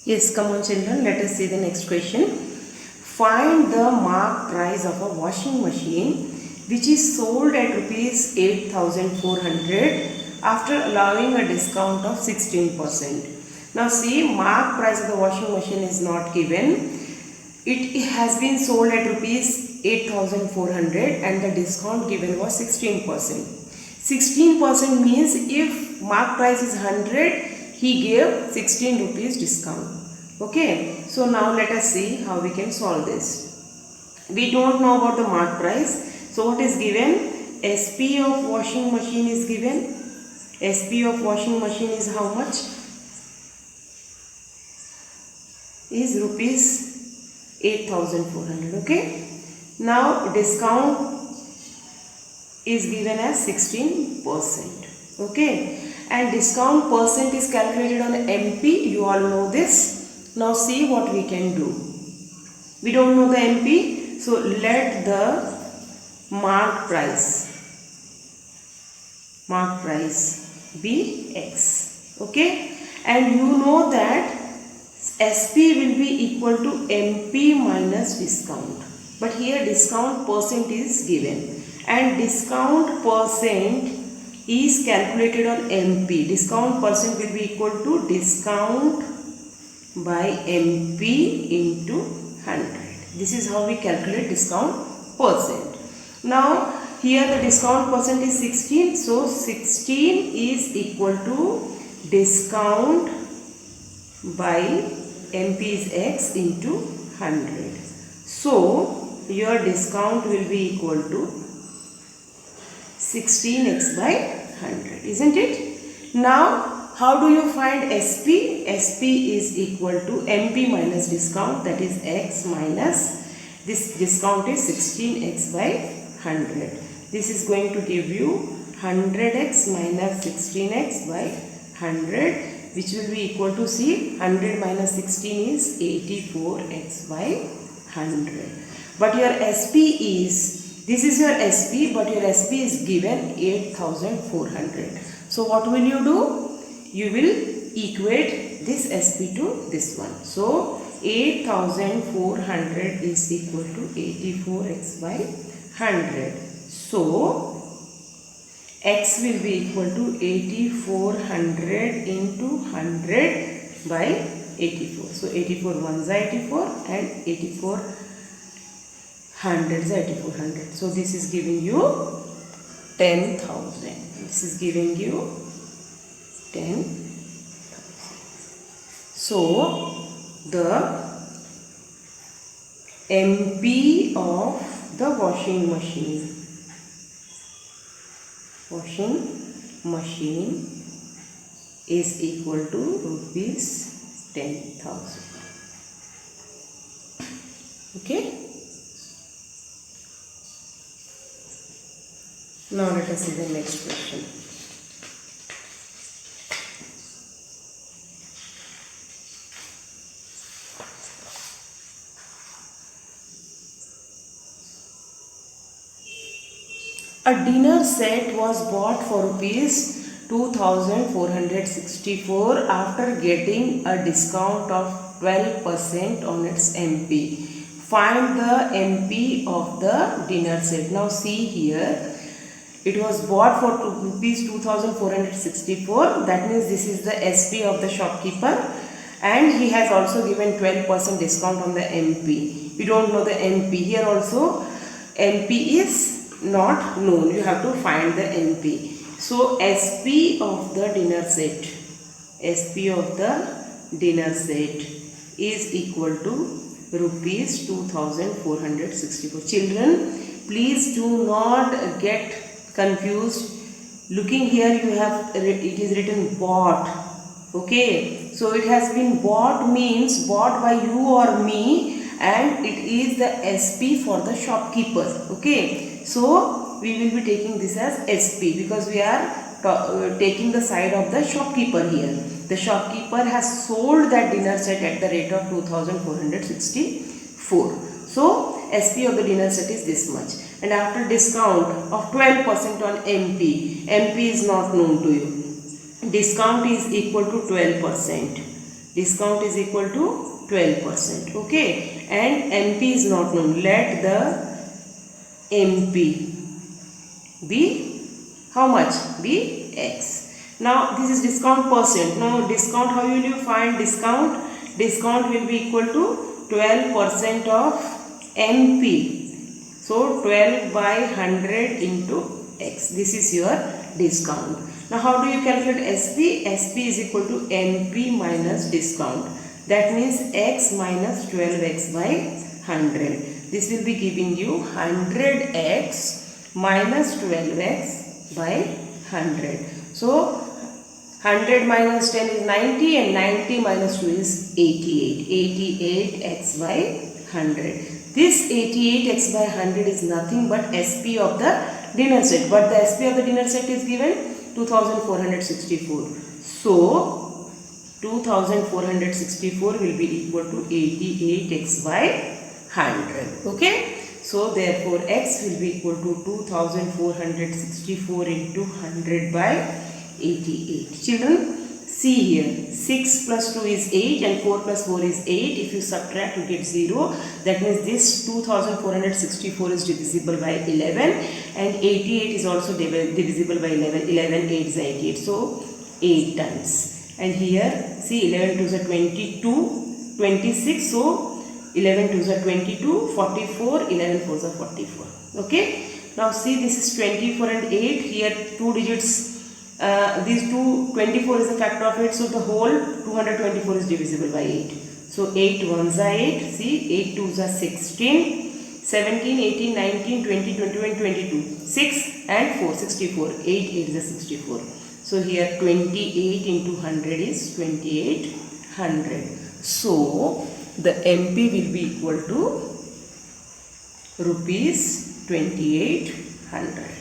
Yes, come on children, let us see the next question. Find the mark price of a washing machine which is sold at rupees 8,400 after allowing a discount of 16%. Now see, mark price of the washing machine is not given. It has been sold at rupees 8,400 and the discount given was 16%. 16% means if mark price is 100, he gave 16 rupees discount. Okay, so now let us see how we can solve this. We don't know about the mark price. So what is given? SP of washing machine is given. SP of washing machine is how much? Is rupees 8,400. Okay. Now discount is given as 16%. Okay. And discount percent is calculated on MP. You all know this. Now see what we can do. We don't know the MP. So let the mark price be X. Okay. And you know that SP will be equal to MP minus discount. But here discount percent is given. And discount percent is calculated on MP. Discount percent will be equal to discount by MP into 100. This is how we calculate discount percent. Now here the discount percent is 16. So 16 is equal to discount by MP is X into 100. So your discount will be equal to 16x by 100, isn't it? Now how do you find SP? SP is equal to MP minus discount, that is X minus this discount is 16x by 100. This is going to give you 100x minus 16x by 100, which will be equal to, see, 100 minus 16 is 84x by 100. But your SP is, this is your SP, but your SP is given 8,400. So what will you do? You will equate this SP to this one. So 8,400 is equal to 84x by 100. So X will be equal to 8400 into 100 by 84. So 84 ones are 84 and 84 hundreds are 8400. So this is giving you 10,000. This is giving you 10,000. So the MP of the washing machine is equal to rupees 10,000. Okay. Now let us see the next question. A dinner set was bought for rupees 2,464 after getting a discount of 12% on its MP. Find the MP of the dinner set. Now see here, it was bought for rupees 2,464. That means this is the SP of the shopkeeper, and he has also given 12% discount on the MP. We don't know the MP. Here also MP is not known. You have to find the MP. So SP of the dinner set, SP of the dinner set is equal to rupees 2,464. Children, please do not get confused. Looking here, you have, it is written bought. Okay, so it has been bought means bought by you or me, and it is the SP for the shopkeeper. Okay, so we will be taking this as SP because we are taking the side of the shopkeeper here. The shopkeeper has sold that dinner set at the rate of 2,464. So SP of the dinner set is this much. And after discount of 12% on MP, MP is not known to you. Discount is equal to 12%. Discount is equal to 12%. Okay, and MP is not known. Let the MP be how much? Be X. Now this is discount percent. Now discount, how will you find discount? Discount will be equal to 12% of MP. So 12 by 100 into X. This is your discount. Now how do you calculate SP? SP is equal to MP minus discount. That means X minus 12X by 100. This will be giving you 100X minus 12X by 100. So 100 minus 10 is 90 and 90 minus 2 is 88. 88X by 100. This 88X by 100 is nothing but SP of the dinner set. But the SP of the dinner set is given 2464. So 2464 will be equal to 88X by 100. Okay. So therefore X will be equal to 2464 into 100 by 88. Children, see here, 6 plus 2 is 8 and 4 plus 4 is 8. If you subtract, you get 0. That means this 2464 is divisible by 11 and 88 is also divisible by 11. 11 8 is 88. So 8 times. And here, see, 11 2 is 22, 26. So 11 2 is 22, 44, 11 4 is 44. Okay. Now see, this is 24 and 8. Here 2 digits. These 24 is a factor of 8, so the whole 224 is divisible by 8. So 8 1s are 8, see, 8 2s are 16, 17, 18, 19, 20, 21, 22, 6 and 4, 64, 8 8 is 64. So here 28 into 100 is 2800. So the MP will be equal to rupees 2800.